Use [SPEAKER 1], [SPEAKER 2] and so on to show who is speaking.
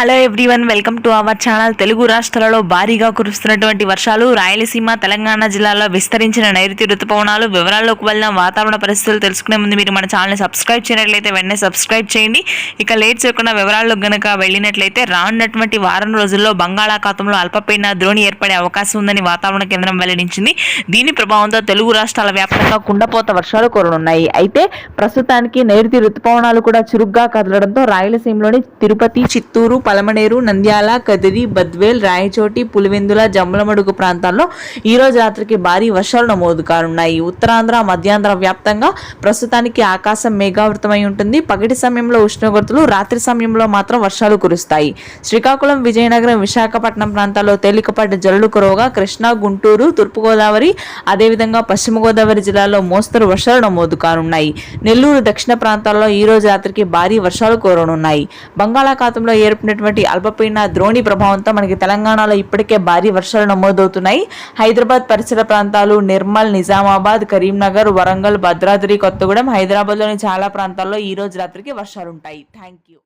[SPEAKER 1] Hello everyone, welcome to our channel. Telugu రాష్ట్రాలలో భారీగా కురుస్తున్నటువంటి వర్షాలు, రాయలసీమ తెలంగాణ జిల్లాలో విస్తరించిన నైరుతి రుతుపవనాలు వివరాల్లోకి వెళ్ళిన వాతావరణ పరిస్థితులు తెలుసుకునే ముందు మీరు మన ఛానల్ని సబ్స్క్రైబ్ చేయనట్లయితే వెంటనే సబ్స్క్రైబ్ చేయండి. ఇక లేట్ చేయకుండా వివరాల్లో గనక వెళ్ళినట్లయితే రానున్నటువంటి వారం రోజుల్లో బంగాళాఖాతంలో అల్పపీడన ద్రోణి ఏర్పడే అవకాశం ఉందని వాతావరణ కేంద్రం వెల్లడించింది. దీని ప్రభావంతో తెలుగు రాష్ట్రాల వ్యాప్తంగా కుండపోత వర్షాలు కురనున్నాయి. అయితే ప్రస్తుతానికి నైరుతి రుతుపవనాలు కూడా చురుగ్గా కదలడంతో రాయలసీమలోని తిరుపతి, చిత్తూరు, పలమనేరు, నంద్యాల, కదిరి, బద్వేల్, రాయచోటి, పులివెందుల, జమ్మలమడుగు ప్రాంతాల్లో ఈ రోజు రాత్రికి భారీ వర్షాలు నమోదు కానున్నాయి. ఉత్తరాంధ్ర, మధ్యాంధ్ర వ్యాప్తంగా ప్రస్తుతానికి ఆకాశం మేఘావృతమై ఉంటుంది. పగటి సమయంలో ఉష్ణోగ్రతలు, రాత్రి సమయంలో మాత్రం వర్షాలు కురుస్తాయి. శ్రీకాకుళం, విజయనగరం, విశాఖపట్నం ప్రాంతాల్లో తేలికపాటి జల్లులు కురవగా కృష్ణా, గుంటూరు, తూర్పుగోదావరి, అదేవిధంగా పశ్చిమ గోదావరి జిల్లాలో మోస్తరు వర్షాలు నమోదు కానున్నాయి. నెల్లూరు, దక్షిణ ప్రాంతాల్లో ఈ రోజు రాత్రికి భారీ వర్షాలు కురవనున్నాయి. బంగాళాఖాతంలో ఏర్పడినటువంటి అల్పపీడన ద్రోణి ప్రభావంతో మనకి తెలంగాణలో ఇప్పటికే భారీ వర్షాలు నమోదవుతున్నాయి. హైదరాబాద్ పరిసర ప్రాంతాలు, నిర్మల్, నిజామాబాద్, కరీంనగర్, వరంగల్, భద్రాద్రి కొత్తగూడెం, హైదరాబాద్లోని చాలా ప్రాంతాల్లో ఈ రోజు రాత్రికి వర్షాలు ఉంటాయి. Thank you.